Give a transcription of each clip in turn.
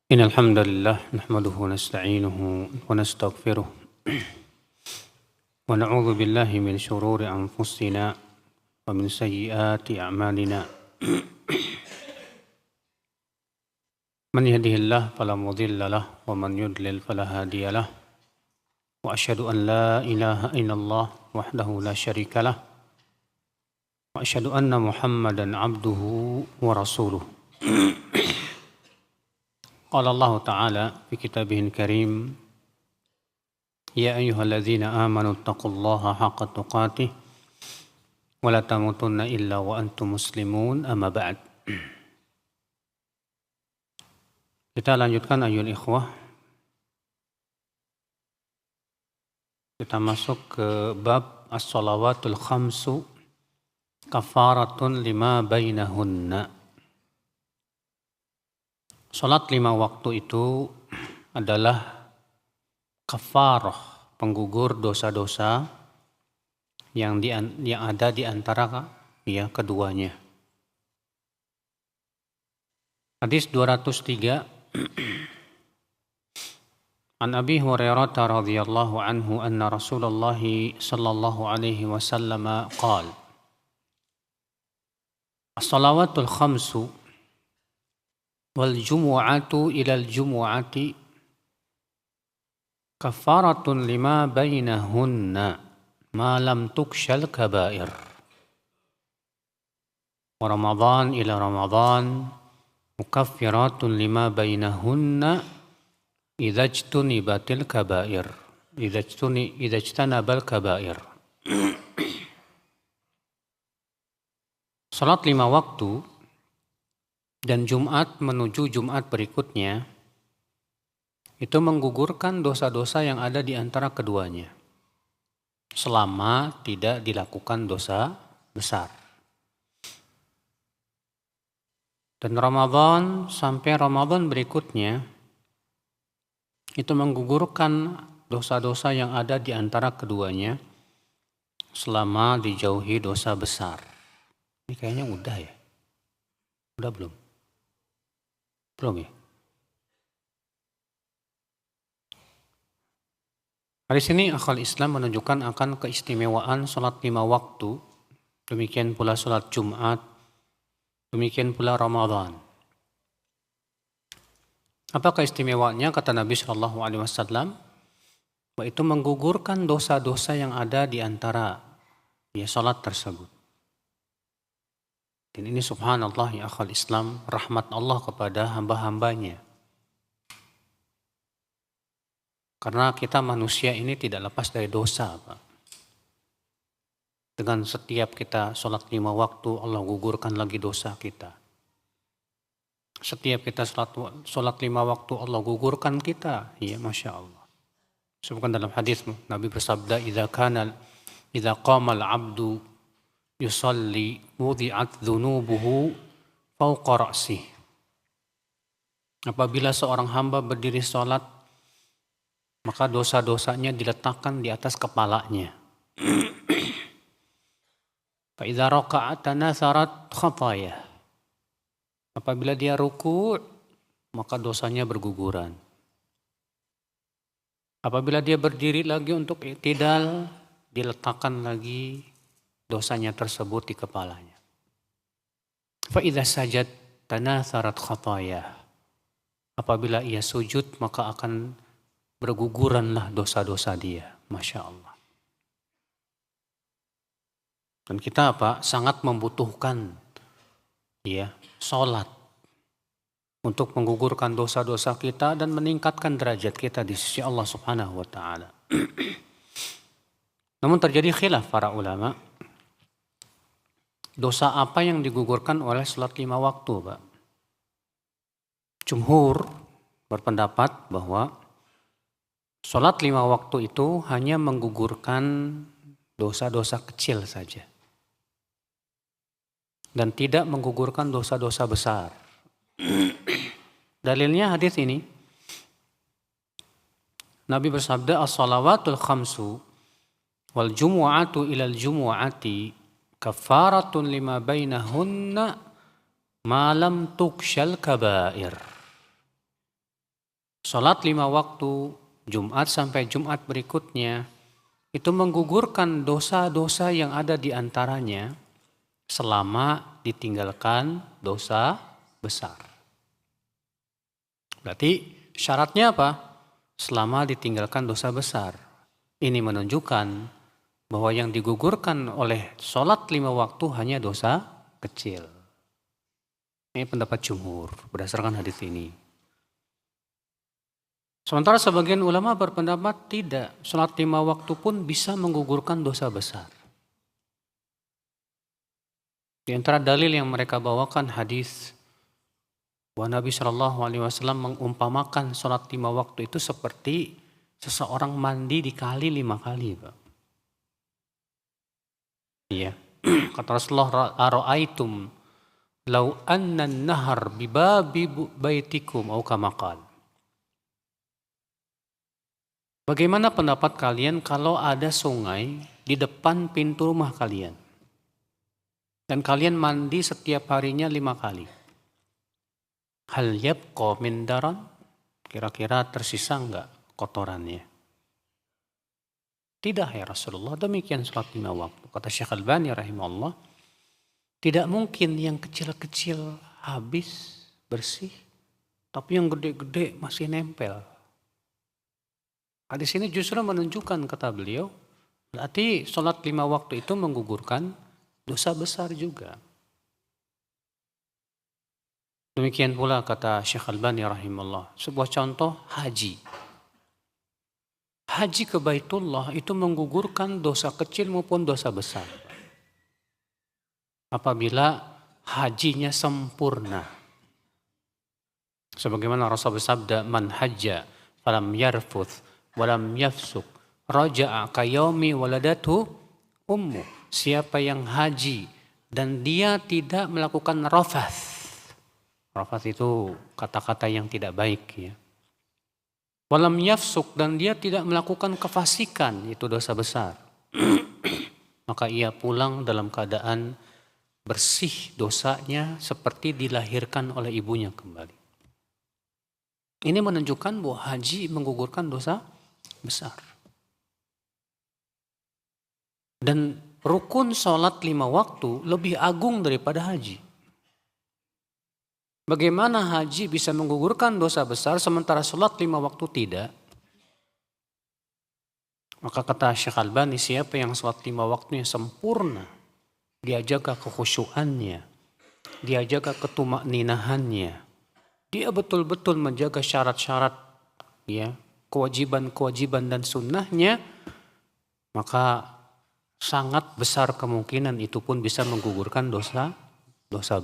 إن الحمد لله نحمده ونستعينه ونستغفره ونعوذ بالله من شرور أنفسنا ومن سيئات أعمالنا من يهده الله فلا مضل له ومن يضلل فلا هادي له وأشهد أن لا إله إلا الله وحده لا شريك له وأشهد أن محمدا عبده ورسوله قال الله تعالى في كتابه الكريم يا أيها الذين آمنوا اتقوا الله حق تقاته ولا تموتن إلا وأنتم مسلمون أما بعد. Kita lanjutkan ayul ikhwah. Kita masuk ke bab as-salawatul khamsu kafaratun lima bainahunna. Salat 5 waktu itu adalah kafarah, penggugur dosa-dosa yang ada di antara keduanya. Hadis 203 An Abi Hurairah radhiyallahu anhu anna Rasulullah sallallahu alaihi wasallam qala as-salawatul khamsu wal jumu'atu ilal jumu'ati kafaratun lima bainahunna ma lam tukshal kabair wa ramadhan ila ramadhan mukaffiratun lima bainahunna idza ijtunibatil kabair idza ijtanabal kabair. Salat 5 waktu dan Jumat menuju Jumat berikutnya itu menggugurkan dosa-dosa yang ada di antara keduanya selama tidak dilakukan dosa besar. Dan Ramadan sampai Ramadan berikutnya itu menggugurkan dosa-dosa yang ada di antara keduanya selama dijauhi dosa besar. Ini kayaknya udah ya? Udah belum? Belum ya? Hari ini akal Islam menunjukkan akan keistimewaan salat 5 waktu, demikian pula salat Jumat, demikian pula Ramadan. Apa keistimewaannya? Kata Nabi SAW, itu menggugurkan dosa-dosa yang ada di antara salat tersebut. Dan ini subhanallah ya akhal Islam, rahmat Allah kepada hamba-hambanya. Karena kita manusia ini tidak lepas dari dosa, Pak. Dengan setiap kita sholat 5 waktu, Allah gugurkan lagi dosa kita. Setiap kita sholat 5 waktu, Allah gugurkan kita. Ya Masya Allah. Sebutkan dalam hadis Nabi bersabda, idza qamal abdu yusalli wudi'at dhunubuhu fawqa ra'sih. Apabila seorang hamba berdiri sholat, maka dosa-dosanya diletakkan di atas kepalanya. Fa idza raka'a tanasarat khataya. Apabila dia ruku', maka dosanya berguguran. Apabila dia berdiri lagi untuk i'tidal, diletakkan lagi dosanya tersebut di kepalanya. Fa idza sajad tanatharat khataya. Apabila ia sujud, maka akan berguguranlah dosa-dosa dia. Masya Allah. Dan kita sangat membutuhkan sholat untuk menggugurkan dosa-dosa kita dan meningkatkan derajat kita di sisi Allah Subhanahu wa taala. Namun terjadi khilaf para ulama. Dosa apa yang digugurkan oleh salat 5 waktu, Pak? Jumhur berpendapat bahwa salat 5 waktu itu hanya menggugurkan dosa-dosa kecil saja. Dan tidak menggugurkan dosa-dosa besar. Dalilnya hadis ini. Nabi bersabda, as-salawatul khamsu wal jumu'atu ilal jumu'ati kafaratun lima bainahunna ma lam tukshal kabair. sholat 5 waktu, Jumat sampai Jumat berikutnya, itu menggugurkan dosa-dosa yang ada di antaranya selama ditinggalkan dosa besar. Berarti syaratnya apa? Selama ditinggalkan dosa besar. Ini menunjukkan bahwa yang digugurkan oleh sholat 5 waktu hanya dosa kecil. Ini pendapat jumhur berdasarkan hadis ini. Sementara sebagian ulama berpendapat tidak, sholat 5 waktu pun bisa menggugurkan dosa besar. Di antara dalil yang mereka bawakan hadis bahwa Nabi Shallallahu Alaihi Wasallam mengumpamakan sholat 5 waktu itu seperti seseorang mandi dikali 5 kali, Pak. Iya, kata Rasulullah, "Ara'aitum lau anna nahar bibabi baitikum au kama qala." Bagaimana pendapat kalian kalau ada sungai di depan pintu rumah kalian dan kalian mandi setiap harinya 5 kali? Hal yabqa min daran? Kira-kira tersisa enggak kotorannya? Tidak ya Rasulullah, demikian sholat 5 waktu. Kata Syekh Albani rahimahullah, tidak mungkin yang kecil-kecil habis bersih, tapi yang gede-gede masih nempel. Hadis ini justru menunjukkan, kata beliau, berarti sholat 5 waktu itu menggugurkan dosa besar juga. Demikian pula kata Syekh Albani rahimahullah, sebuah contoh haji. Haji ke Baitullah itu menggugurkan dosa kecil maupun dosa besar. Apabila hajinya sempurna. Sebagaimana Rasul bersabda, "Man hajja falam yarfuth walam yafsuk raja'a kayaumi waladatu ummu." Siapa yang haji dan dia tidak melakukan rafath. Rafath itu kata-kata yang tidak baik ya. Walam yafsuk, dan dia tidak melakukan kefasikan, itu dosa besar. Maka ia pulang dalam keadaan bersih dosanya seperti dilahirkan oleh ibunya kembali. Ini menunjukkan bahwa haji menggugurkan dosa besar. Dan rukun sholat 5 waktu lebih agung daripada haji. Bagaimana haji bisa menggugurkan dosa besar sementara sholat 5 waktu tidak? Maka kata Syekh Albani, siapa yang sholat 5 waktunya sempurna, dia jaga kekhusyuannya, dia jaga ketumakninahannya, dia betul-betul menjaga syarat-syarat ya, kewajiban-kewajiban dan sunnahnya, maka sangat besar kemungkinan itu pun bisa menggugurkan dosa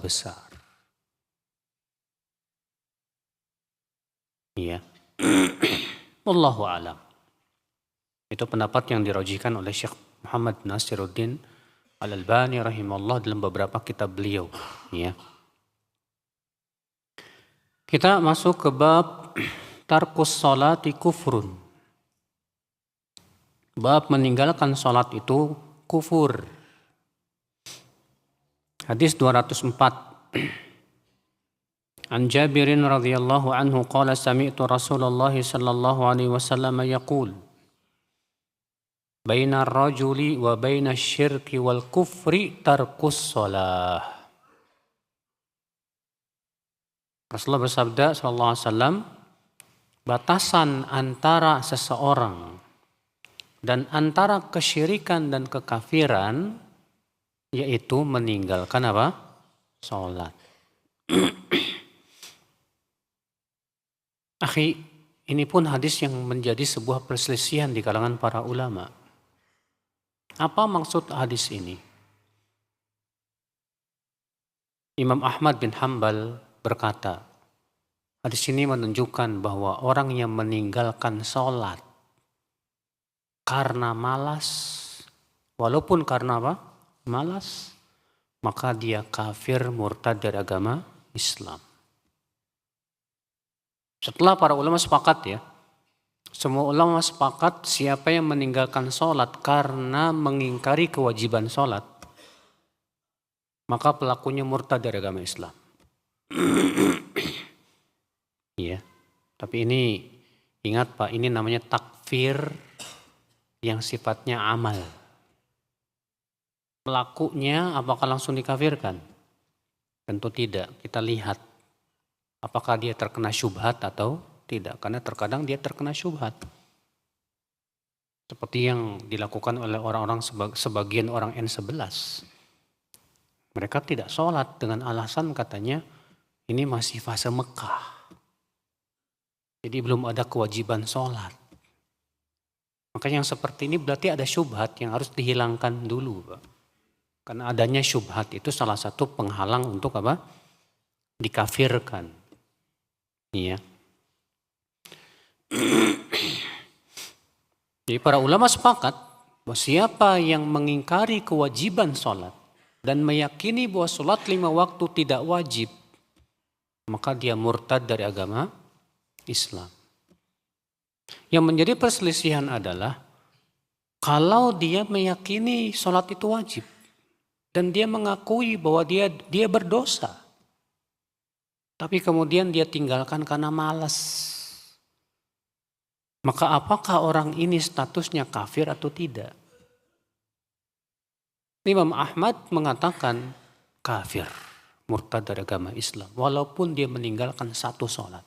besar. Iya. Wallahu a'lam. Itu pendapat yang dirajihkan oleh Syekh Muhammad Nasiruddin Al-Albani rahimahullah dalam beberapa kitab beliau, ya. Kita masuk ke bab tarkus sholati kufrun. Bab meninggalkan sholat itu kufur. Hadis 204. An Jabirin radhiyallahu anhu qala sami'tu Rasulullah sallallahu alaihi wasallam yaqul baina ar-rajuli wa baina asy-syirki wal kufri tarkus shalah. Rasulullah bersabda sallallahu alaihi wasallam, batasan antara seseorang dan antara kesyirikan dan kekafiran yaitu meninggalkan apa? Salat. Akhi, ini pun hadis yang menjadi sebuah perselisihan di kalangan para ulama. Apa maksud hadis ini? Imam Ahmad bin Hanbal berkata, hadis ini menunjukkan bahwa orang yang meninggalkan sholat karena malas, walaupun karena apa? Malas, maka dia kafir murtad dari agama Islam. Setelah para ulama sepakat ya, semua ulama sepakat siapa yang meninggalkan sholat karena mengingkari kewajiban sholat, maka pelakunya murtad dari agama Islam. Iya, tapi ini Ingat Pak, ini namanya takfir yang sifatnya amal. Pelakunya apakah langsung dikafirkan? Tentu tidak. Kita lihat apakah dia terkena syubhat atau tidak. Karena terkadang dia terkena syubhat. Seperti yang dilakukan oleh orang-orang sebagian orang N11. Mereka tidak sholat dengan alasan katanya ini masih fase Mekah. Jadi belum ada kewajiban sholat. Maka yang seperti ini berarti ada syubhat yang harus dihilangkan dulu, Pak. Karena adanya syubhat itu salah satu penghalang untuk apa? Dikafirkan. Iya. Jadi para ulama sepakat bahwa siapa yang mengingkari kewajiban sholat dan meyakini bahwa sholat 5 waktu tidak wajib, maka dia murtad dari agama Islam. Yang menjadi perselisihan adalah kalau dia meyakini sholat itu wajib dan dia mengakui bahwa dia berdosa, tapi kemudian dia tinggalkan karena malas, maka apakah orang ini statusnya kafir atau tidak? Imam Ahmad mengatakan kafir, murtad dari agama Islam, walaupun dia meninggalkan 1 sholat.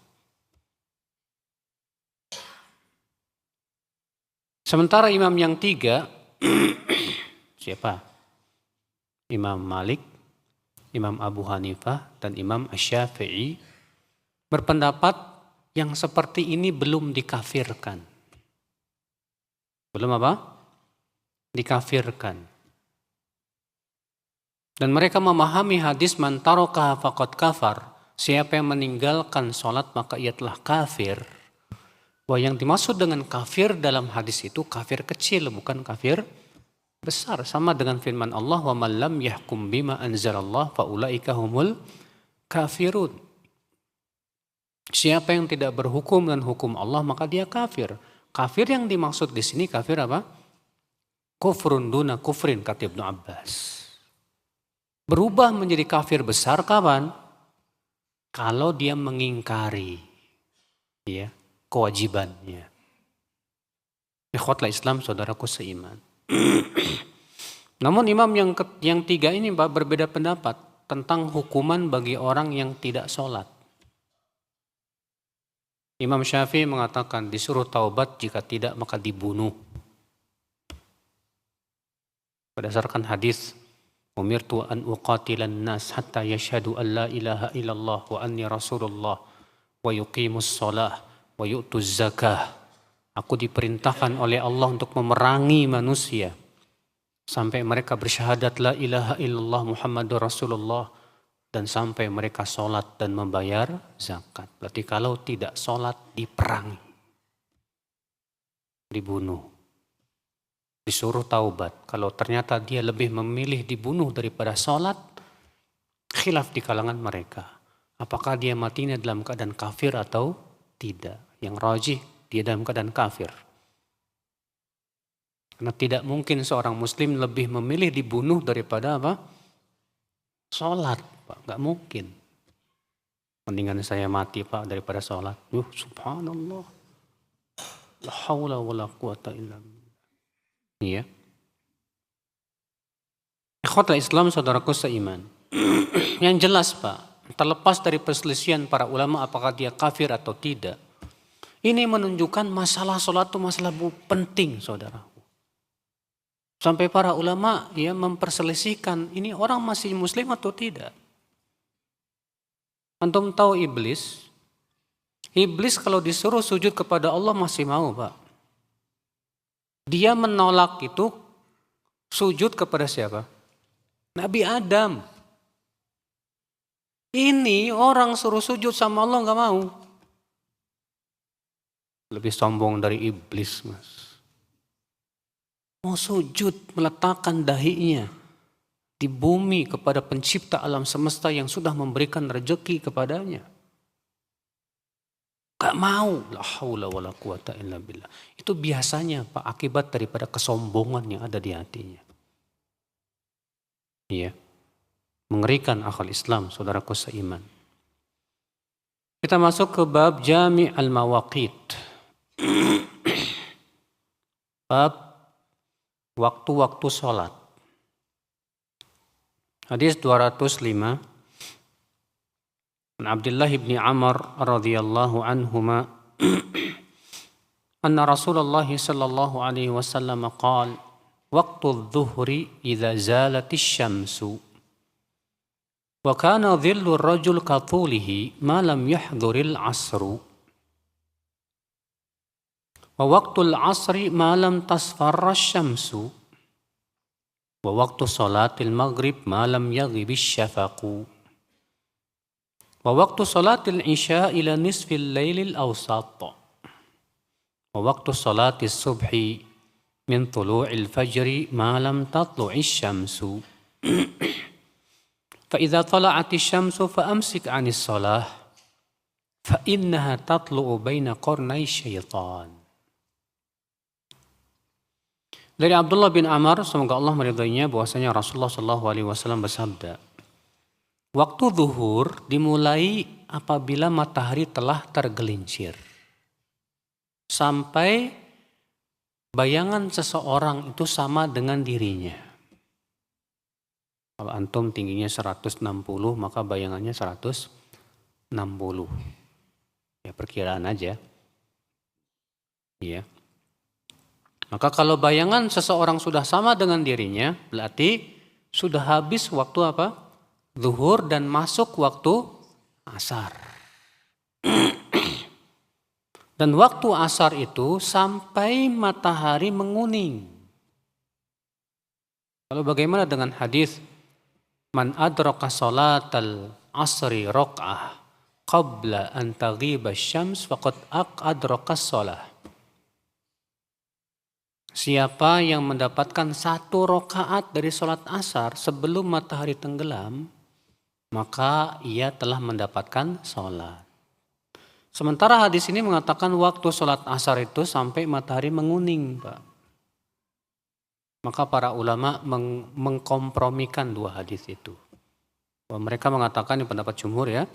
Sementara imam yang 3, siapa? Imam Malik, Imam Abu Hanifah, dan Imam Asy-Syafi'i berpendapat yang seperti ini belum dikafirkan. Belum apa? Dikafirkan. Dan mereka memahami hadis man taraka faqad kafar. Siapa yang meninggalkan sholat maka ia telah kafir. Wah, yang dimaksud dengan kafir dalam hadis itu kafir kecil, bukan kafir besar. Sama dengan firman Allah, wa man lam yahkum bima anzalallah fa ulaika humul kafirun. Siapa yang tidak berhukum dengan hukum Allah maka dia kafir. Kafir yang dimaksud di sini kafir apa? Kufrun duna kufrin, kata Ibnu Abbas. Berubah menjadi kafir besar kapan? Kalau dia mengingkari ya, kewajibannya. Ikhwatul Islam, saudaraku seiman. Namun imam yang 3 ini Pak, berbeda pendapat tentang hukuman bagi orang yang tidak sholat. Imam Syafi'i mengatakan disuruh taubat, jika tidak maka dibunuh. Berdasarkan hadis umirtu an uqatilan nas hatta yashhadu an la ilaha illallah wa anni rasulullah wa yuqimus shalah wa yu'tuz zakah. Aku diperintahkan oleh Allah untuk memerangi manusia sampai mereka bersyahadat la ilaha illallah Muhammadur Rasulullah dan sampai mereka sholat dan membayar zakat. Berarti kalau tidak sholat diperangi, dibunuh, disuruh taubat. Kalau ternyata dia lebih memilih dibunuh daripada sholat, khilaf di kalangan mereka. Apakah dia matinya dalam keadaan kafir atau tidak? Yang rajih dia dalam keadaan kafir. Karena tidak mungkin seorang muslim lebih memilih dibunuh daripada apa? Sholat, Pak. Gak mungkin. Mendingan saya mati Pak daripada sholat. Subhanallah. La hawla wa la quwata illa billah. Iya. Ikhwatul Islam, saudaraku seiman. Yang jelas Pak, terlepas dari perselisihan para ulama apakah dia kafir atau tidak, ini menunjukkan masalah sholat itu masalah penting, saudaraku. Sampai para ulama ya memperselisihkan ini orang masih muslim atau tidak. Antum tahu iblis? Iblis kalau disuruh sujud kepada Allah masih mau, Pak. Dia menolak itu sujud kepada siapa? Nabi Adam. Ini orang suruh sujud sama Allah gak mau. Lebih sombong dari iblis, Mas. Mau sujud, meletakkan dahinya di bumi kepada pencipta alam semesta yang sudah memberikan rezeki kepadanya. Gak mau. La haula wa la quwata illa billah. Itu biasanya Pak akibat daripada kesombongan yang ada di hatinya. Iya. Mengerikan akal Islam, saudaraku seiman. Kita masuk ke bab Jami' al-Mawaqit. Bab waktu-waktu sholat. Hadis 205. An Abdullah bin Amr radhiyallahu anhuma anna Rasulullah sallallahu alaihi wasallam qala waqtu adh-dhuhri idza zalatis syamsu wa kana dhillu ar-rajul ka tulihi ma lam yahdhuril 'asru wa waqtul 'asri ma lam tasfarra asy-syamsu wa waqtu salatil maghrib ma lam yaghibis syafaqu wa waqtu salatil isya ila nisfil lailil awsat wa waqtu salatis subhi min tulu'il fajri ma lam tatlu'is syamsu fa idza tala'atis syamsu fa amsik 'anis shalah fa innaha tatlu'u baina qarnay syaitan. Dari Abdullah bin Amr, semoga Allah meridainya, bahwasanya Rasulullah SAW bersabda, waktu zuhur dimulai apabila matahari telah tergelincir sampai bayangan seseorang itu sama dengan dirinya. Kalau antum tingginya 160, maka bayangannya 160. Ya, perkiraan aja. Iya. Maka kalau bayangan seseorang sudah sama dengan dirinya, berarti sudah habis waktu apa? Zuhur dan masuk waktu asar. Dan waktu asar itu sampai matahari menguning. Lalu bagaimana dengan hadis man adraka salatal asri raq'ah qabla an taghiba asy-syams faqad adraka as-shalah. Siapa yang mendapatkan 1 rakaat dari salat asar sebelum matahari tenggelam, maka ia telah mendapatkan salat. Sementara hadis ini mengatakan waktu sholat asar itu sampai matahari menguning, Pak. Maka para ulama mengkompromikan 2 hadis itu. Mereka mengatakan, ini pendapat jumhur ya,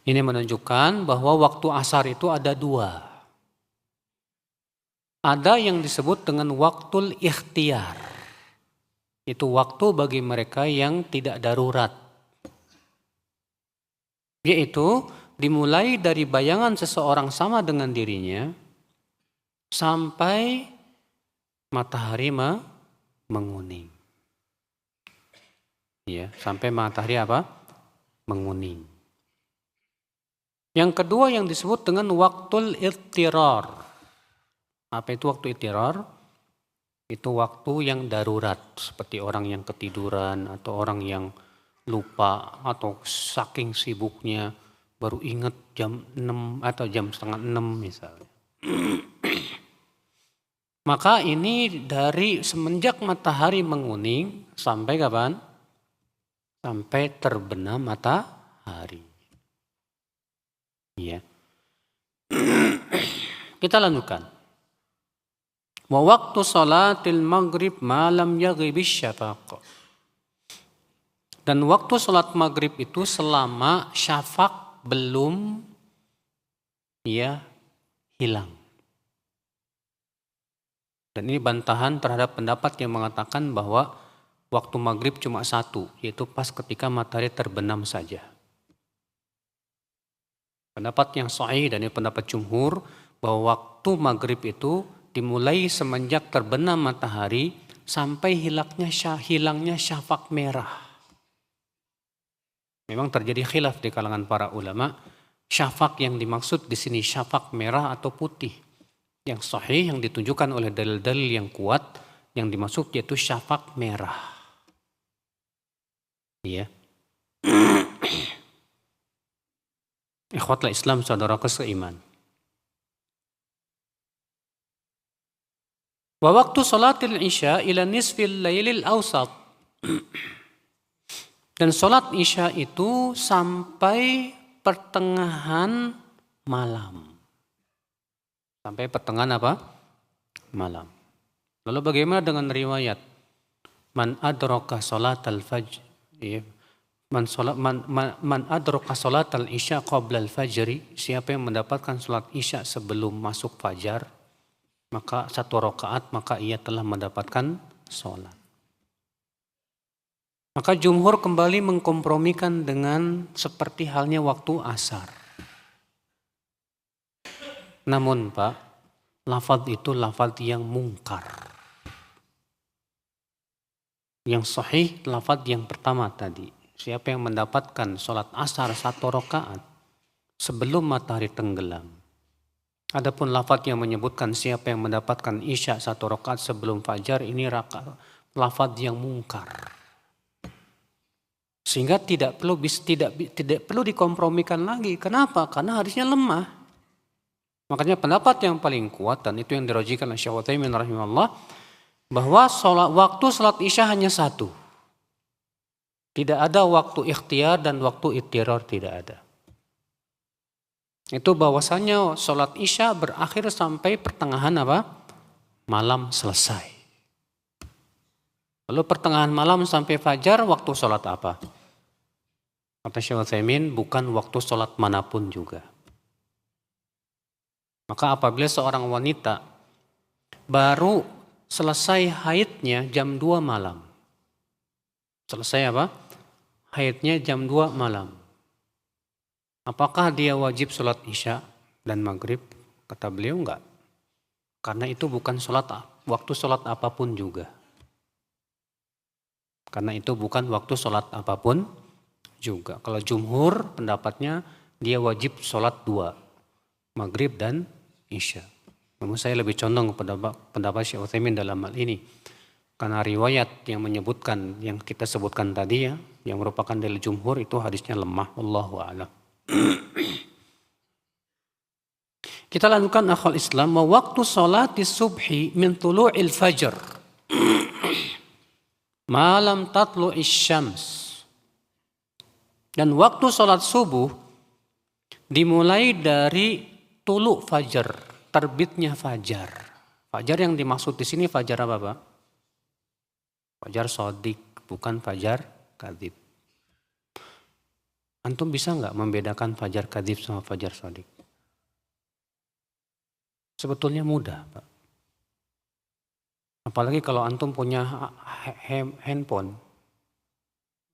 ini menunjukkan bahwa waktu asar itu ada 2. Ada yang disebut dengan waktul ikhtiyar. Itu waktu bagi mereka yang tidak darurat. Yaitu dimulai dari bayangan seseorang sama dengan dirinya sampai matahari menguning. Ya, sampai matahari apa? Menguning. Yang kedua yang disebut dengan waktul ittirar. Apa itu waktu ittirar? Itu waktu yang darurat, seperti orang yang ketiduran atau orang yang lupa atau saking sibuknya baru ingat jam 6 atau jam setengah 6 misalnya. Maka ini dari semenjak matahari menguning sampai kapan? Sampai terbenam matahari. Ya. Kita lanjutkan. Wa waktu salatil maghrib malam yaghibis syafaq. Dan waktu salat maghrib itu selama syafaq belum hilang. Dan ini bantahan terhadap pendapat yang mengatakan bahwa waktu maghrib cuma 1, yaitu pas ketika matahari terbenam saja. Pendapat yang sahih dan ini pendapat jumhur bahwa waktu maghrib itu dimulai semenjak terbenam matahari sampai hilangnya syafaq merah. Memang terjadi khilaf di kalangan para ulama, syafaq yang dimaksud di sini syafaq merah atau putih. Yang sahih yang ditunjukkan oleh dalil-dalil yang kuat, yang dimaksud yaitu syafaq merah. Iya. Ikhwatul Islam, saudaraku seiman. Wa waktu salatil isya ila nisfil lailil awsat. Dan salat isya itu sampai pertengahan malam. Sampai pertengahan apa? Malam. Lalu bagaimana dengan riwayat man adraka salatal fajr? Man adraka salatal isya qabla al-fajri, siapa yang mendapatkan salat isya sebelum masuk fajar, maka 1 rakaat, maka ia telah mendapatkan salat. Maka jumhur kembali mengkompromikan dengan seperti halnya waktu asar. Namun Pak, lafaz itu lafaz yang mungkar. Yang sahih lafaz yang pertama tadi. Siapa yang mendapatkan sholat asar 1 rakaat sebelum matahari tenggelam. Adapun lafaz yang menyebutkan siapa yang mendapatkan isya 1 rakaat sebelum fajar, ini lafaz yang mungkar. Sehingga tidak perlu dikompromikan lagi. Kenapa? Karena hadisnya lemah. Makanya pendapat yang paling kuat, dan itu yang dirajikan oleh Syekh Utsaimin rahimahullah, bahwa waktu salat isya hanya 1. Tidak ada waktu ikhtiar dan waktu idtirar, tidak ada. Itu bahwasanya salat isya berakhir sampai pertengahan malam selesai. Lalu pertengahan malam sampai fajar waktu sholat apa? Kata Syekh Utsaimin, bukan waktu sholat manapun juga. Maka apabila seorang wanita baru selesai haidnya jam 2 malam. Selesai apa? Haidnya jam 2 malam. Apakah dia wajib sholat isya dan maghrib? Kata beliau enggak. Karena itu bukan waktu sholat apapun juga. Karena itu bukan waktu sholat apapun juga. Kalau jumhur pendapatnya dia wajib sholat 2. Maghrib dan isya. Namun saya lebih condong kepada pendapat Syekh Utsaimin dalam hal ini. Karena riwayat yang menyebutkan, yang kita sebutkan tadi ya, yang merupakan dalil jumhur itu hadisnya lemah. Wallahu a'lam. Kita lanjutkan akhwal Islam. Waktu sholat subhi min tulu'il fajr. Malam tatlu'is syams. Dan waktu sholat subuh dimulai dari tulu fajar, terbitnya fajar. Fajar yang dimaksud di sini fajar apa Pak? Fajar shadiq, bukan fajar kadzib. Antum bisa nggak membedakan fajar kadzib sama fajar shadiq? Sebetulnya mudah Pak. Apalagi kalau antum punya handphone,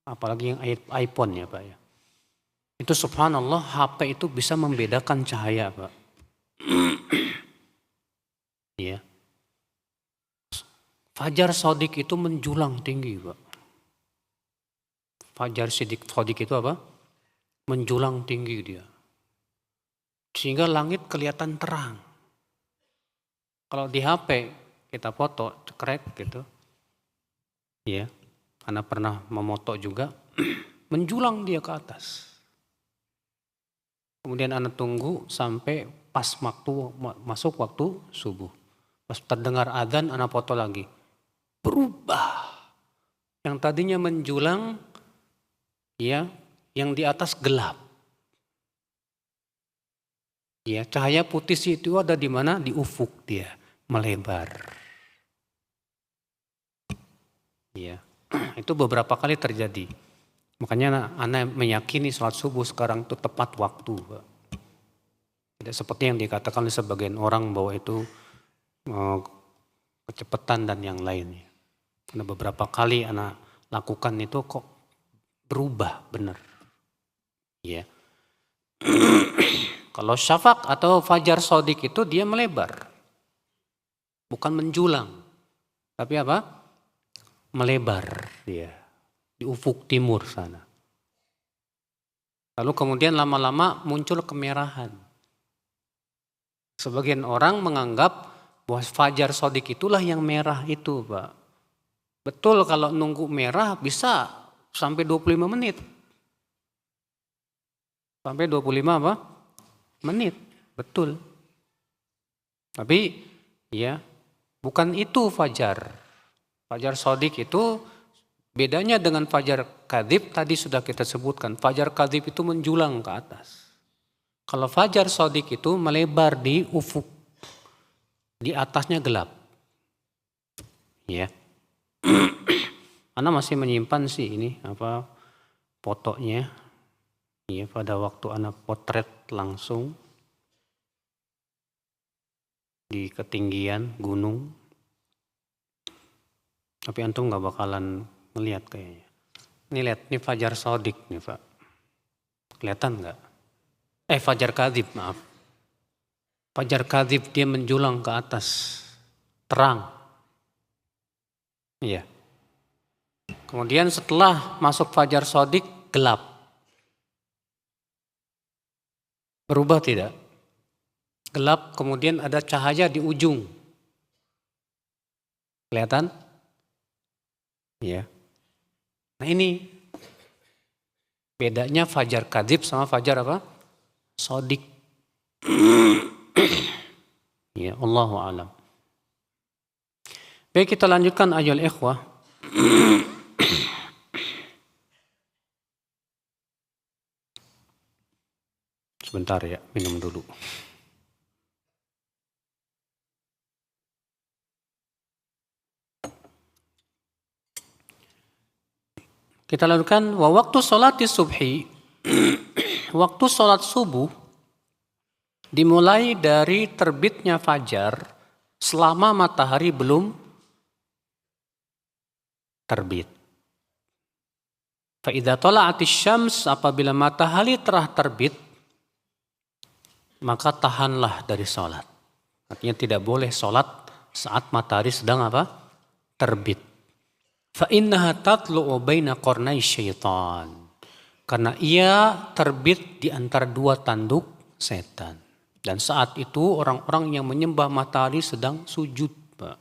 apalagi yang iPhone ya Pak ya. Itu subhanallah HP itu bisa membedakan cahaya Pak. Ya. Fajar shadiq itu menjulang tinggi Pak. Fajar shadiq itu apa? Menjulang tinggi dia. Sehingga langit kelihatan terang. Kalau di HP kita foto, cekrek gitu. Ya, Anda pernah memoto juga, menjulang dia ke atas. Kemudian Anda tunggu sampai pas masuk waktu subuh. Pas terdengar adzan, Anda foto lagi. Berubah. Yang tadinya menjulang, ya, yang di atas gelap. Ya, cahaya putih itu ada di mana? Di ufuk dia, melebar. Ya, itu beberapa kali terjadi. Makanya Anda meyakini sholat subuh sekarang itu tepat waktu. Tidak seperti yang dikatakan oleh sebagian orang bahwa itu kecepatan dan yang lainnya. Karena beberapa kali Anda lakukan itu kok berubah benar. Ya. Kalau syafaq atau fajar shadiq itu dia melebar. Bukan menjulang. Tapi apa? Melebar dia di ufuk timur sana. Lalu kemudian lama-lama muncul kemerahan. Sebagian orang menganggap bahwa fajar shadiq itulah yang merah itu Pak. Betul kalau nunggu merah bisa sampai 25 menit. Sampai 25 apa? Menit. Betul. Tapi ya bukan itu fajar. Fajar shadiq itu bedanya dengan fajar kadzib tadi sudah kita sebutkan. Fajar kadzib itu menjulang ke atas. Kalau fajar shadiq itu melebar di ufuk. Di atasnya gelap. Ya. Ana masih menyimpan sih ini fotonya, ya pada waktu anak potret langsung di ketinggian gunung. Tapi antum nggak bakalan ngelihat kayaknya. Ini lihat, ini Fajar Shadiq nih Pak. Kelihatan nggak? Fajar Kadzib, maaf. Fajar Kadzib dia menjulang ke atas, terang. Iya. Kemudian setelah masuk Fajar Shadiq, gelap. Berubah tidak? Gelap, kemudian ada cahaya di ujung. Kelihatan? Iya. Nah ini bedanya Fajar Kadzib sama Fajar apa? Shadiq. Ya, Allahu a'lam. Baik, kita lanjutkan ayol ikhwah. Sebentar ya, minum dulu. Kita lanjutkan, wa waktu sholati subhi, waktu sholat subuh dimulai dari terbitnya fajar selama matahari belum terbit. Fa idza tala'atis syams, apabila matahari telah terbit, maka tahanlah dari sholat. Artinya tidak boleh sholat saat matahari sedang apa? Terbit. Fa innaha tatlu'u baina qarnai syaitan. Karena ia terbit di antara dua tanduk setan. Dan saat itu orang-orang yang menyembah matahari sedang sujud, Pak.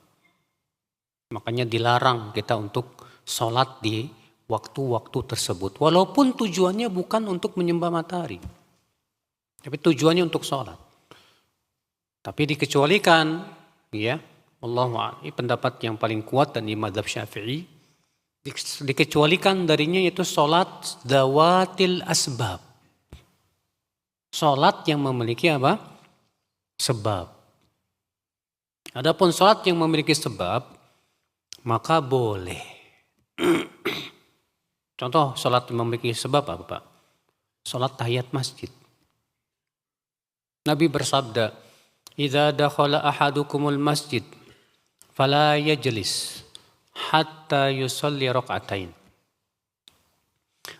Makanya dilarang kita untuk sholat di waktu-waktu tersebut. Walaupun tujuannya bukan untuk menyembah matahari. Tapi tujuannya untuk sholat. Tapi dikecualikan, ya, Allahu a'lam, pendapat yang paling kuat dan di mazhab Syafi'i, dikecualikan darinya yaitu sholat zawatil asbab. Sholat yang memiliki apa? Sebab. Adapun sholat yang memiliki sebab, maka boleh. Contoh sholat yang memiliki sebab apa Pak? Sholat tahiyat masjid. Nabi bersabda, "Idza dakhala ahadukumul masjid, fala yajlis hatta yusalli raka'atain."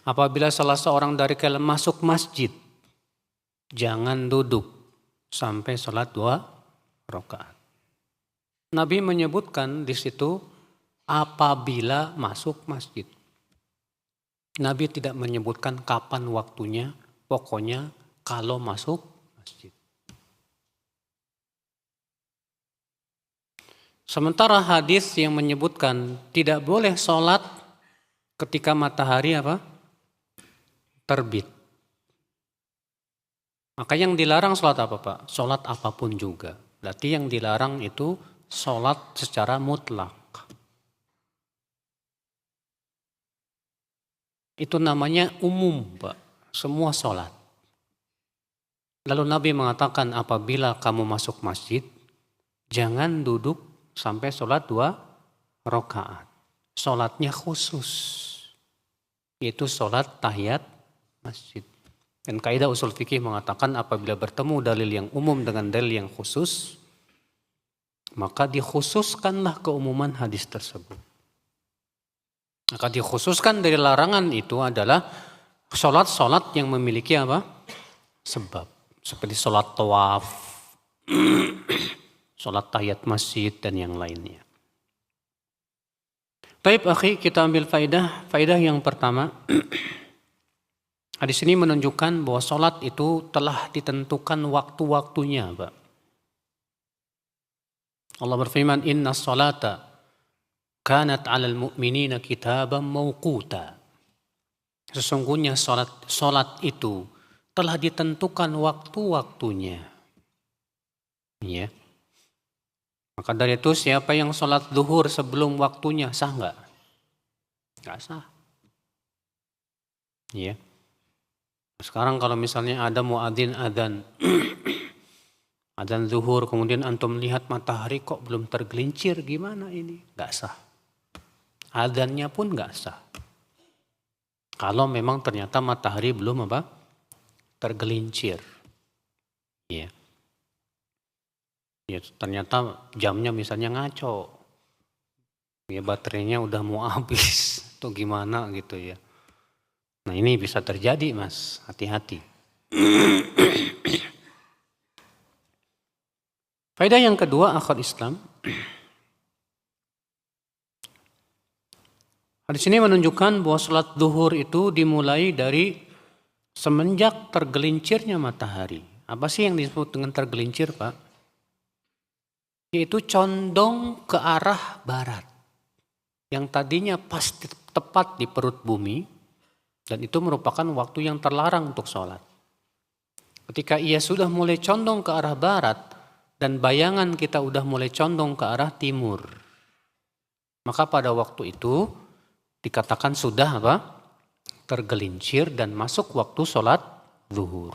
Apabila salah seorang dari kalian masuk masjid, jangan duduk sampai sholat 2 rakaat. Nabi menyebutkan di situ apabila masuk masjid. Nabi tidak menyebutkan kapan waktunya, pokoknya kalau masuk masjid. Sementara hadis yang menyebutkan tidak boleh sholat ketika matahari apa? Terbit. Maka yang dilarang sholat apa Pak? Sholat apapun juga. Berarti yang dilarang itu sholat secara mutlak. Itu namanya umum Pak. Semua sholat. Lalu Nabi mengatakan apabila kamu masuk masjid, jangan duduk sampai sholat 2 rakaat. Sholatnya khusus. Yaitu sholat tahiyat masjid. Dan kaidah usul fikih mengatakan apabila bertemu dalil yang umum dengan dalil yang khusus, maka dikhususkanlah keumuman hadis tersebut. Maka dikhususkan dari larangan itu adalah sholat-sholat yang memiliki apa? Sebab. Seperti sholat tawaf, sholat tahiyat masjid, dan yang lainnya. Baik, akhi, kita ambil faedah yang pertama. Hadis ini menunjukkan bahwa sholat itu telah ditentukan waktu-waktunya, Pak. Allah berfirman, "Inna sholata kanat 'alal mu'minina kitaban mawquta." Sesungguhnya sholat itu telah ditentukan waktu-waktunya. Ya. Maka dari itu siapa yang sholat zuhur sebelum waktunya sah nggak? Nggak sah. Ya. Sekarang kalau misalnya ada muadzin adzan, adzan zuhur, kemudian antum melihat matahari kok belum tergelincir, gimana ini? Nggak sah. Adzannya pun nggak sah. Kalau memang ternyata matahari belum tergelincir. Ya. Ya, ternyata jamnya misalnya ngaco. Ya, baterainya udah mau habis atau gimana gitu ya. Nah, ini bisa terjadi, Mas. Hati-hati. Faedah yang kedua, akhwat Islam. Hadis ini menunjukkan bahwa sholat zuhur itu dimulai dari semenjak tergelincirnya matahari. Apa sih yang disebut dengan tergelincir, Pak? Yaitu condong ke arah barat. Yang tadinya pasti tepat di perut bumi, dan itu merupakan waktu yang terlarang untuk sholat. Ketika ia sudah mulai condong ke arah barat, dan bayangan kita udah mulai condong ke arah timur, maka pada waktu itu dikatakan sudah tergelincir dan masuk waktu sholat zuhur.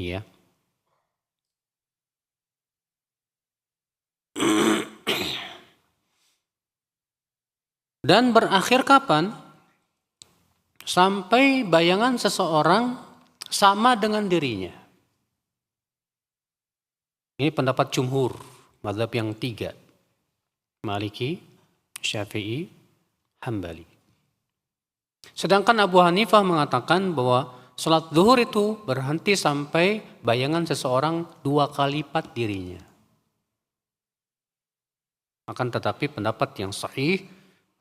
Iya. Dan berakhir kapan? Sampai bayangan seseorang sama dengan dirinya. Ini pendapat jumhur, mazhab yang 3. Maliki, Syafi'i, Hambali. Sedangkan Abu Hanifah mengatakan bahwa sholat zuhur itu berhenti sampai bayangan seseorang 2 kali lipat dirinya. Akan tetapi pendapat yang sahih,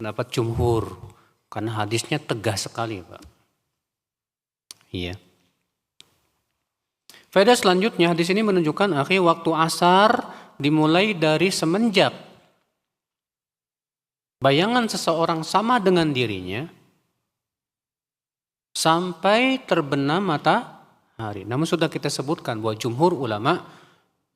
pendapat jumhur, karena hadisnya tegas sekali, Pak. Iya. Faedah selanjutnya, hadis ini menunjukkan waktu asar dimulai dari semenjak bayangan seseorang sama dengan dirinya sampai terbenam matahari. Namun sudah kita sebutkan bahwa jumhur ulama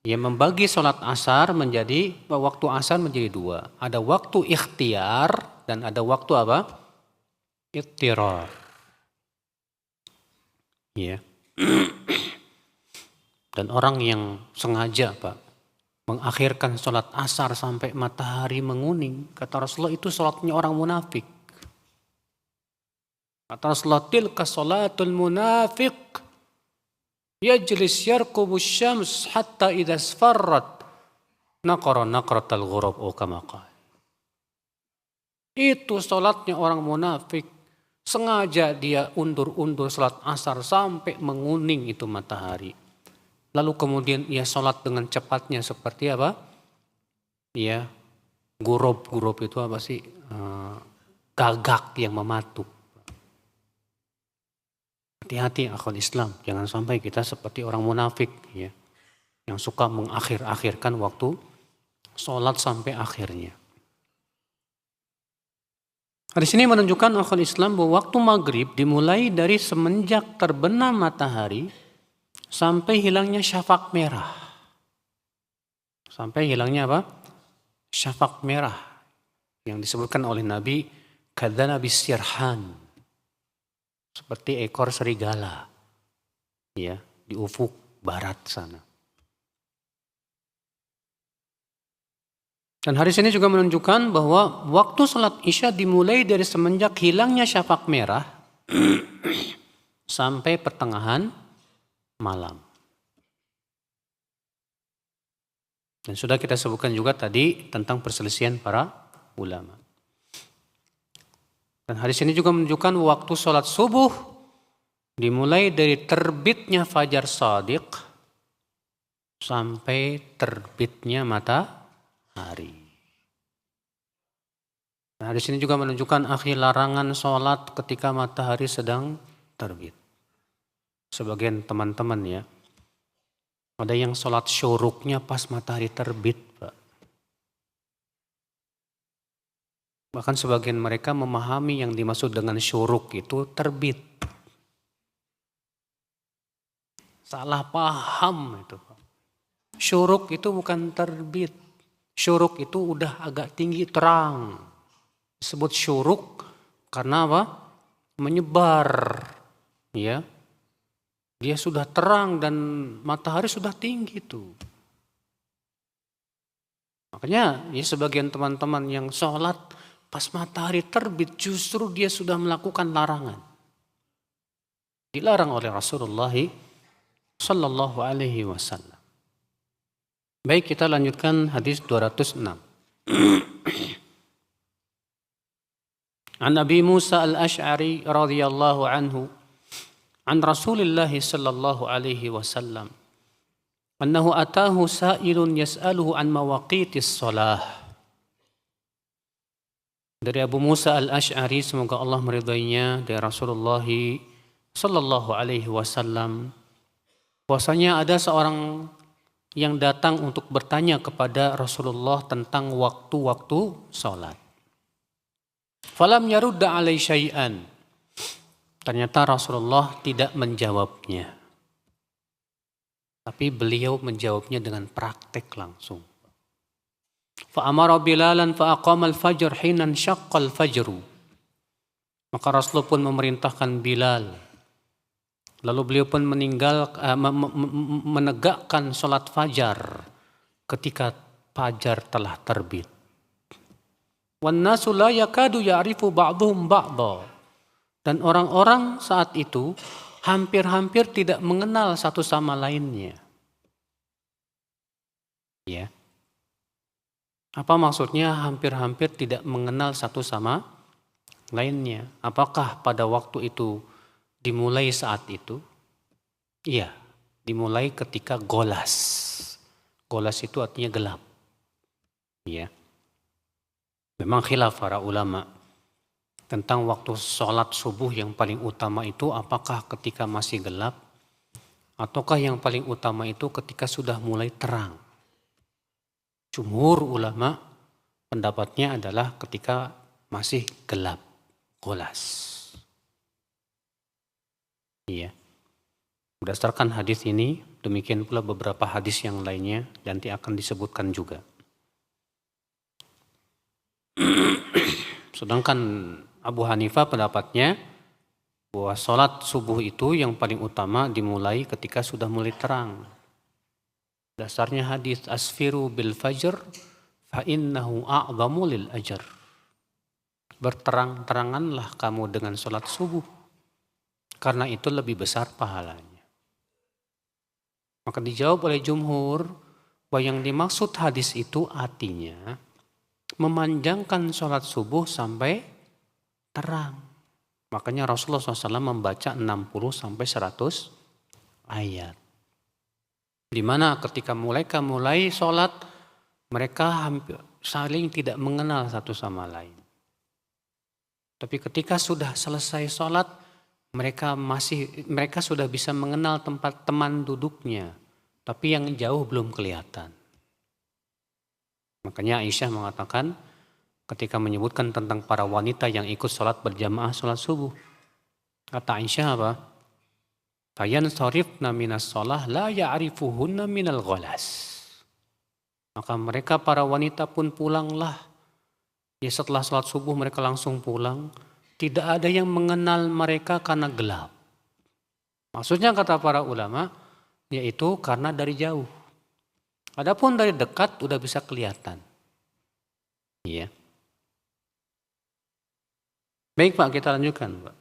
yang membagi sholat asar menjadi, waktu asar menjadi 2. Ada waktu ikhtiar dan ada waktu ittirar. Ya. Dan orang yang sengaja, Pak, mengakhirkan sholat asar sampai matahari menguning, kata Rasulullah itu sholatnya orang munafik. Kata Rasulullah, tilka sholatul munafiq, yajlis yarkubu syams hatta idha sfarrat naqara naqratal ghurab kama qala. Itu sholatnya orang munafik. Sengaja dia undur-undur sholat asar sampai menguning itu matahari. Lalu kemudian ia sholat dengan cepatnya seperti apa? Ya, gurob itu apa sih? Gagak yang mematuk. Hati-hati akal Islam, jangan sampai kita seperti orang munafik, ya, yang suka mengakhir-akhirkan waktu sholat sampai akhirnya. Hadis ini menunjukkan akal Islam bahwa waktu maghrib dimulai dari semenjak terbenam matahari sampai hilangnya syafaq merah. Sampai hilangnya apa? Syafaq merah. Yang disebutkan oleh Nabi, kadzana bisirhan. Seperti ekor serigala. Ya, di ufuk barat sana. Dan hadis ini juga menunjukkan bahwa waktu sholat isya dimulai dari semenjak hilangnya syafaq merah sampai pertengahan malam. Dan sudah kita sebutkan juga tadi tentang perselisihan para ulama. Dan hadis ini juga menunjukkan waktu sholat subuh dimulai dari terbitnya fajar shadiq sampai terbitnya matahari. Nah, hadis ini juga menunjukkan akhir larangan sholat ketika matahari sedang terbit. Sebagian teman-teman ya, ada yang sholat syuruknya pas matahari terbit, Pak. Bahkan sebagian mereka memahami yang dimaksud dengan syuruk itu terbit. Salah paham itu, Pak. Syuruk itu bukan terbit. Syuruk itu udah agak tinggi terang. Disebut syuruk karena apa? Menyebar. Ya. Dia sudah terang dan matahari sudah tinggi tuh. Makanya ya sebagian teman-teman yang sholat Pas matahari terbit justru dia sudah melakukan larangan. Dilarang oleh Rasulullah sallallahu alaihi wasallam. Baik, kita lanjutkan hadis 206. An Abi Musa al-Ash'ari radhiyallahu anhu an Rasulillah sallallahu alaihi wasallam annahu atahu sa'ilun yas'aluhu an mawaqitis shalah. Dari Abu Musa al-Ash'ari, semoga Allah meridainya, dari Rasulullah sallallahu alaihi wasallam, bahwasanya ada seorang yang datang untuk bertanya kepada Rasulullah tentang waktu-waktu salat. Falam yarudda alai syai'an. Ternyata Rasulullah tidak menjawabnya. Tapi beliau menjawabnya dengan praktek langsung. Fa'amara Bilalan fa'aqama al-fajr hinan syaqqal fajru. Maka Rasulullah pun memerintahkan Bilal. Lalu beliau pun menegakkan sholat fajar ketika fajar telah terbit. Wan nasu la yakadu ya'rifu ba'dhum ba'dha. Dan orang-orang saat itu hampir-hampir tidak mengenal satu sama lainnya. Ya. Apa maksudnya hampir-hampir tidak mengenal satu sama lainnya? Apakah pada waktu itu dimulai saat itu? Iya, dimulai ketika golas. Golas itu artinya gelap. Ya. Memang khilaf para ulama tentang waktu sholat subuh yang paling utama itu apakah ketika masih gelap ataukah yang paling utama itu ketika sudah mulai terang. Jumhur ulama pendapatnya adalah ketika masih gelap, golas. Iya. Berdasarkan hadis ini, demikian pula beberapa hadis yang lainnya nanti akan disebutkan juga. Sedangkan Abu Hanifah pendapatnya bahwa sholat subuh itu yang paling utama dimulai ketika sudah mulai terang. Dasarnya hadis asfiru bil fajr fa innahu a'zamu lil ajr. Berterang-teranganlah kamu dengan sholat subuh karena itu lebih besar pahalanya. Maka dijawab oleh jumhur bahwa yang dimaksud hadis itu artinya memanjangkan sholat subuh sampai terang. Makanya Rasulullah SAW membaca 60 sampai 100 ayat. Di mana ketika mereka mulai sholat, mereka hampir saling tidak mengenal satu sama lain. Tapi ketika sudah selesai sholat, mereka sudah bisa mengenal tempat teman duduknya, tapi yang jauh belum kelihatan. Makanya Aisyah mengatakan ketika menyebutkan tentang para wanita yang ikut sholat berjamaah sholat subuh. Kata Aisyah apa? Fayan sarifna minas sholah la ya'rifuhunna minal ghalas. Maka mereka para wanita pun pulanglah. Ya setelah sholat subuh mereka langsung pulang. Tidak ada yang mengenal mereka karena gelap. Maksudnya kata para ulama, yaitu karena dari jauh. Adapun dari dekat udah bisa kelihatan. Iya. Baik Pak, kita lanjutkan Pak.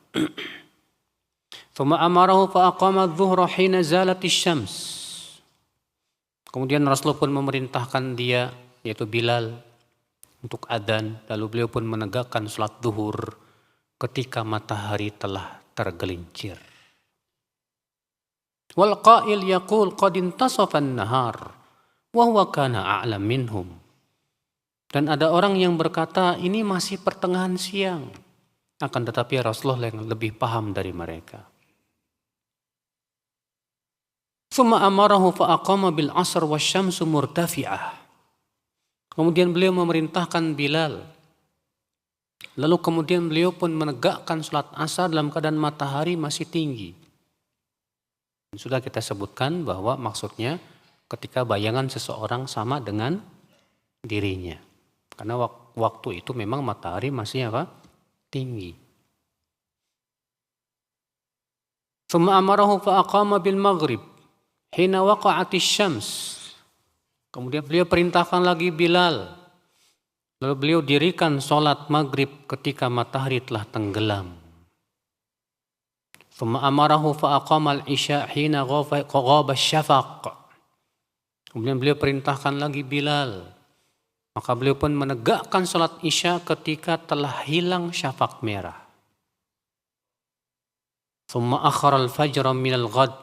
Tsumma amarahu fa aqama adh-dhuhra hina zalatis syams. Kemudian Rasulullah pun memerintahkan dia, yaitu Bilal, untuk adzan. Lalu beliau pun menegakkan salat zuhur ketika matahari telah tergelincir. Wal qa'il yaqul qad intasafa an-nahar wa huwa kana a'lam minhum. Dan ada orang yang berkata ini masih pertengahan siang. Akan tetapi Rasulullah yang lebih paham dari mereka. Tsumma amarahu fa aqama bil 'asr wasyamsu murtafi'ah. Kemudian beliau memerintahkan Bilal. Lalu kemudian beliau pun menegakkan salat asar dalam keadaan matahari masih tinggi. Sudah kita sebutkan bahwa maksudnya ketika bayangan seseorang sama dengan dirinya. Karena waktu itu memang matahari masih apa? Tinggi. Tsumma amarahu fa aqama bil maghrib hina waqa'atis syams. Kemudian beliau perintahkan lagi Bilal. Lalu beliau dirikan sholat maghrib ketika matahari telah tenggelam. Thumma amarahu fa'aqama al-isya hina ghaba syafaq. Kemudian beliau perintahkan lagi Bilal. Maka beliau pun menegakkan sholat isya ketika telah hilang syafaq merah. Thumma akhara al-fajra minal ghad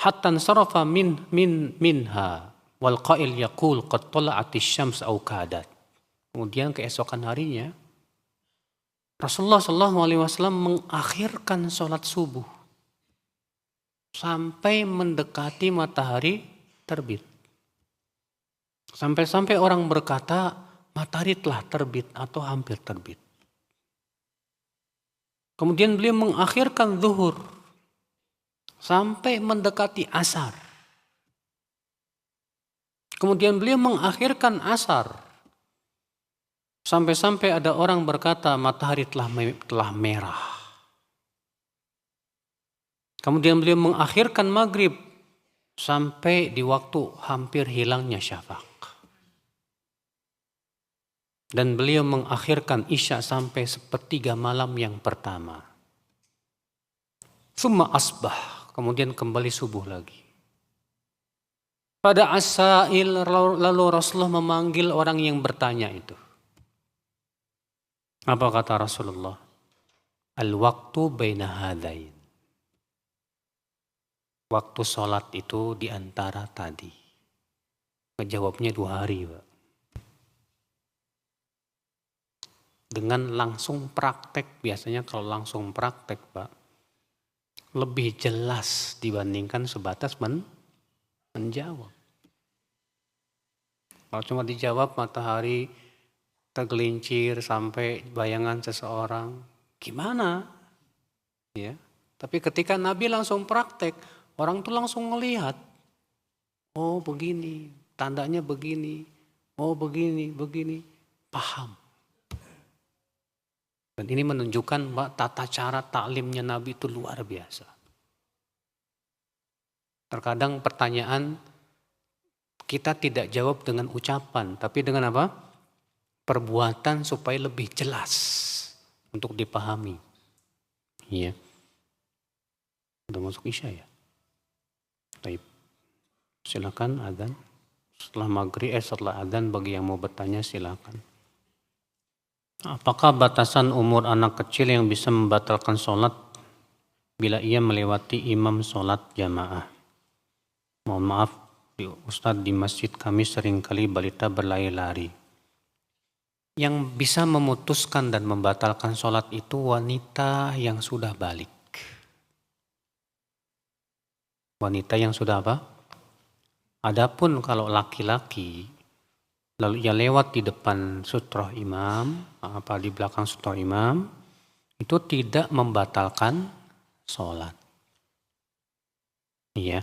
hatta ansarafa minha wal qail yaqul qad tala'atis syams aw kadat. Kemudian keesokan harinya Rasulullah SAW mengakhirkan sholat subuh sampai mendekati matahari terbit. Sampai-sampai orang berkata matahari telah terbit atau hampir terbit. Kemudian beliau mengakhirkan zuhur sampai mendekati asar. Kemudian beliau mengakhirkan asar sampai-sampai ada orang berkata matahari telah merah. Kemudian beliau mengakhirkan maghrib sampai di waktu hampir hilangnya syafaq. Dan beliau mengakhirkan isya sampai sepertiga malam yang pertama. Summa asbah, kemudian kembali subuh lagi. Pada asail lalu Rasulullah memanggil orang yang bertanya itu. Apa kata Rasulullah? Al-waktu baina hadain. Waktu sholat itu di antara tadi. Ngejawabnya 2 hari, Pak. Dengan langsung praktek, biasanya kalau langsung praktek, Pak, lebih jelas dibandingkan sebatas menjawab. Kalau cuma dijawab matahari tergelincir sampai bayangan seseorang, gimana? Ya. Tapi ketika Nabi langsung praktek, orang tuh langsung ngelihat, oh begini, tandanya begini, oh begini, paham. Dan ini menunjukkan bahwa tata cara taklimnya Nabi itu luar biasa. Terkadang pertanyaan kita tidak jawab dengan ucapan, tapi dengan apa? Perbuatan supaya lebih jelas untuk dipahami. Iya. Udah masuk isya ya? Baik. Silakan adzan. Setelah adzan bagi yang mau bertanya silakan. Apakah batasan umur anak kecil yang bisa membatalkan sholat bila ia melewati imam sholat jamaah? Mohon maaf, Ustadz, di masjid kami seringkali balita berlari-lari. Yang bisa memutuskan dan membatalkan sholat itu wanita yang sudah balik. Wanita yang sudah apa? Adapun kalau laki-laki, lalu ia lewat di depan sutroh imam, di belakang sutroh imam, itu tidak membatalkan sholat. Iya.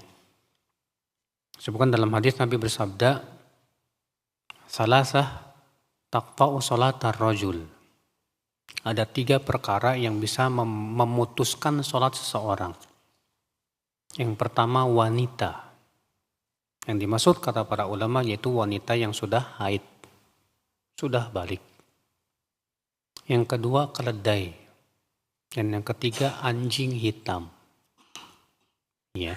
Sebutkan dalam hadis Nabi bersabda, salasah taqta'u sholatar rajul. Ada 3 perkara yang bisa memutuskan sholat seseorang. Yang pertama wanita. Yang dimaksud kata para ulama yaitu wanita yang sudah haid, sudah balik. Yang kedua keledai. Dan yang ketiga anjing hitam. Ya.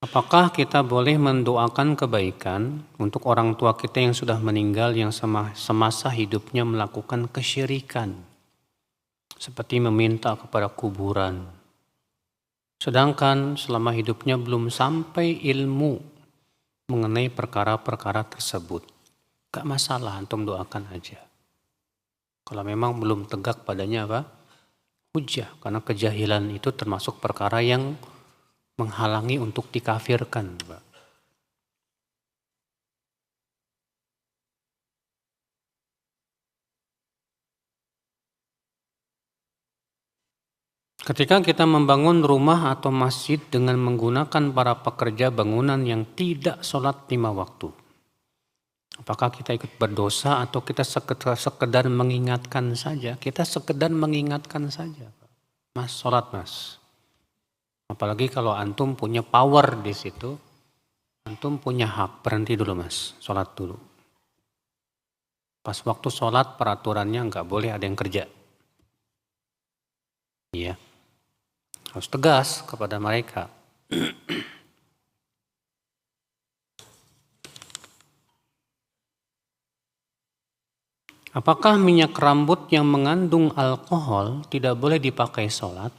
Apakah kita boleh mendoakan kebaikan untuk orang tua kita yang sudah meninggal yang semasa hidupnya melakukan kesyirikan, seperti meminta kepada kuburan, sedangkan selama hidupnya belum sampai ilmu mengenai perkara-perkara tersebut? Gak masalah, antum doakan aja. Kalau memang belum tegak padanya apa? Hujjah, karena kejahilan itu termasuk perkara yang menghalangi untuk dikafirkan, Pak. Ketika kita membangun rumah atau masjid dengan menggunakan para pekerja bangunan yang tidak sholat 5 waktu, Apakah kita ikut berdosa atau kita sekedar mengingatkan saja? Kita sekedar mengingatkan saja. Mas, sholat mas. Apalagi kalau antum punya power di situ, antum punya hak, berhenti dulu mas, sholat dulu. Pas waktu sholat peraturannya nggak boleh ada yang kerja. Iya, harus tegas kepada mereka. Apakah minyak rambut yang mengandung alkohol tidak boleh dipakai sholat?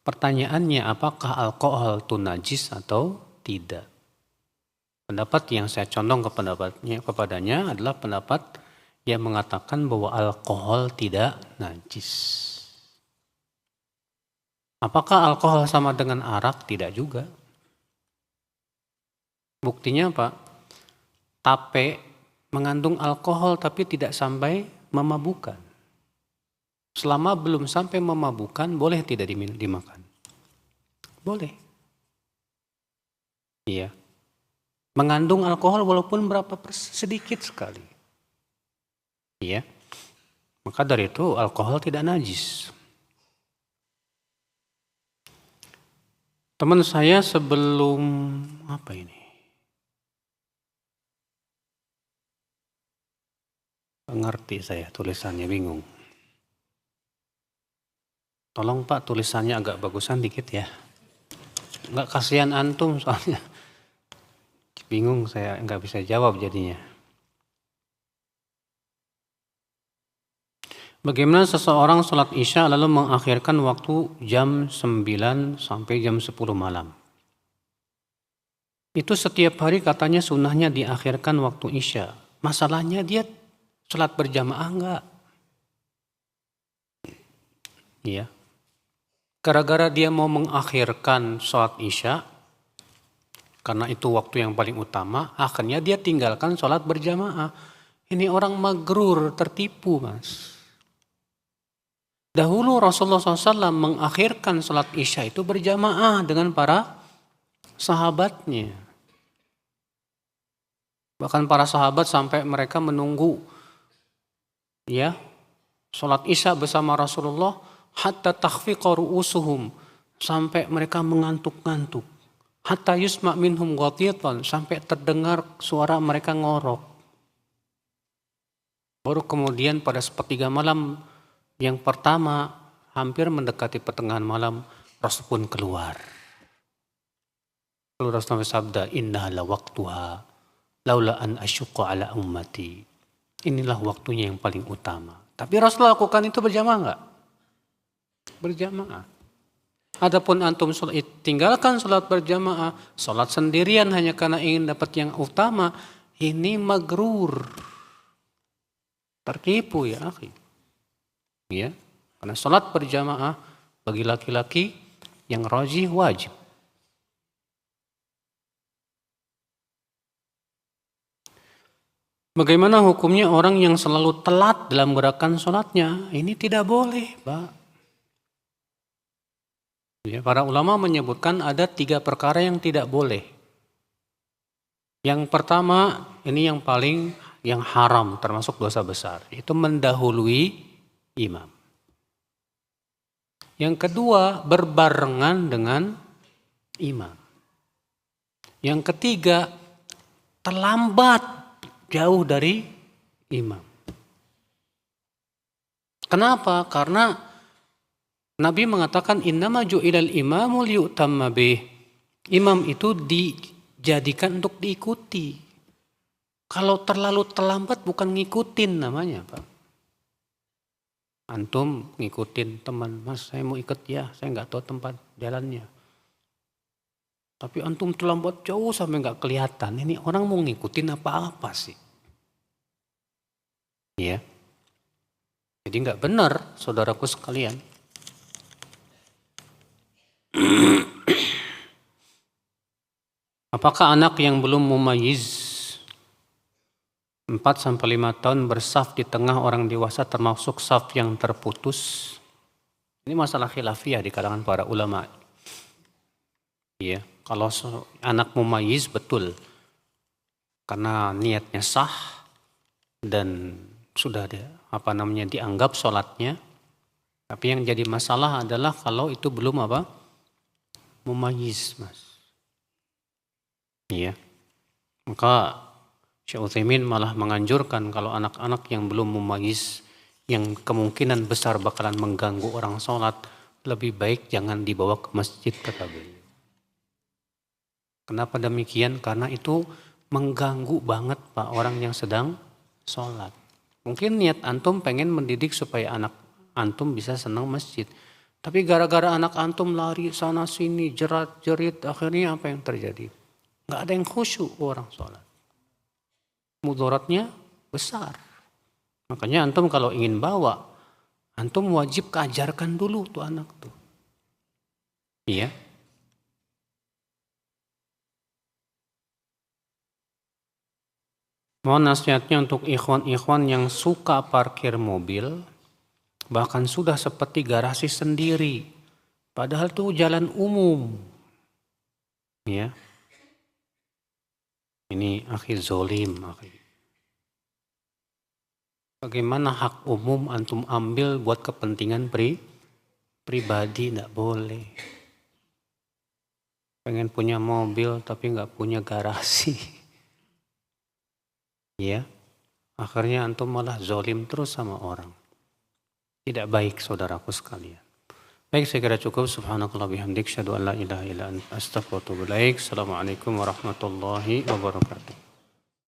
Pertanyaannya, apakah alkohol itu najis atau tidak? Pendapat yang saya condong kepadanya adalah pendapat yang mengatakan bahwa alkohol tidak najis. Apakah alkohol sama dengan arak? Tidak juga. Buktinya apa? Tape mengandung alkohol tapi tidak sampai memabukkan. Selama belum sampai memabukkan, boleh tidak dimakan? Boleh. Iya. Mengandung alkohol walaupun sedikit sekali. Iya. Maka dari itu alkohol tidak najis. Teman saya sebelum apa ini? Ngerti saya tulisannya, bingung. Tolong Pak tulisannya agak bagusan dikit ya. Enggak, kasihan antum soalnya. Bingung saya, enggak bisa jawab jadinya. Bagaimana seseorang sholat isya lalu mengakhirkan waktu jam 9 sampai jam 10 malam? Itu setiap hari katanya sunnahnya diakhirkan waktu isya. Masalahnya dia sholat berjamaah enggak? Iya. Gara-gara dia mau mengakhirkan sholat isya, karena itu waktu yang paling utama, akhirnya dia tinggalkan sholat berjamaah. Ini orang magrur, tertipu mas. Dahulu Rasulullah SAW mengakhirkan sholat isya itu berjamaah dengan para sahabatnya. Bahkan para sahabat sampai mereka menunggu ya sholat isya bersama Rasulullah hatta takhfiqa ru'usuhum, sampai mereka mengantuk-ngantuk. Hatta yusma' minhum ghathitan, sampai terdengar suara mereka ngorok. Baru kemudian pada sepertiga malam yang pertama, hampir mendekati pertengahan malam, Rasul pun keluar. Lalu Rasulullah sabda, innaha la waqtuha laula an asyqa ala ummati. Inilah waktunya yang paling utama. Tapi Rasulullah lakukan itu berjamaah enggak? Berjamaah. Adapun antum tinggalkan sholat berjamaah, sholat sendirian hanya karena ingin dapat yang utama, ini magrur. Tertipu ya akhi. Ya, karena sholat berjamaah bagi laki-laki yang rajih wajib. Bagaimana hukumnya orang yang selalu telat dalam gerakan sholatnya? Ini tidak boleh, Pak. Ya, para ulama menyebutkan ada 3 perkara yang tidak boleh. Yang pertama, ini yang haram, termasuk dosa besar. Itu mendahului imam. Yang kedua, berbarengan dengan imam. Yang ketiga, terlambat jauh dari imam. Kenapa? Karena Nabi mengatakan innama ju'ilal imamu liyu'tamma bih. Imam itu dijadikan untuk diikuti. Kalau terlalu terlambat bukan ngikutin namanya, Pak. Antum ngikutin teman, mas saya mau ikut ya, saya nggak tahu tempat jalannya. Tapi antum terlambat jauh sampai nggak kelihatan. Ini orang mau ngikutin apa-apa sih? Ya. Jadi nggak benar, saudaraku sekalian. Apakah anak yang belum mumayyiz 4-5 tahun bersaf di tengah orang dewasa termasuk saf yang terputus? Ini masalah khilafiyah di kalangan para ulama. Ya, kalau anak mumayyiz betul karena niatnya sah, dan sudah dianggap sholatnya. Tapi yang jadi masalah adalah kalau itu belum mumayyiz, Mas. Iya. Maka Syekh Utsaimin malah menganjurkan kalau anak-anak yang belum mumayyiz, yang kemungkinan besar bakalan mengganggu orang sholat, lebih baik jangan dibawa ke masjid, kata beliau. Kenapa demikian? Karena itu mengganggu banget Pak orang yang sedang sholat. Mungkin niat antum pengen mendidik supaya anak antum bisa senang masjid. Tapi gara-gara anak antum lari sana sini, jerat-jerit, akhirnya apa yang terjadi? Nggak ada yang khusyuk orang sholat. Mudaratnya besar. Makanya antum kalau ingin bawa, antum wajib keajarkan dulu tuh anak tuh. Iya. Mohon nasihatnya untuk ikhwan-ikhwan yang suka parkir mobil, bahkan sudah seperti garasi sendiri. Padahal itu jalan umum. Ya. Ini akhi zolim, akhi. Bagaimana hak umum antum ambil buat kepentingan pribadi? Tidak boleh. Pengen punya mobil tapi nggak punya garasi. Ya. Akhirnya antum malah zolim terus sama orang. Tidak baik saudaraku sekalian. Baik, saya kira cukup. Subhanakallah bihamdik. Asyhadu an la ilaha illa anta astaghfiruka wa atubu ilaik. Assalamualaikum warahmatullahi wabarakatuh.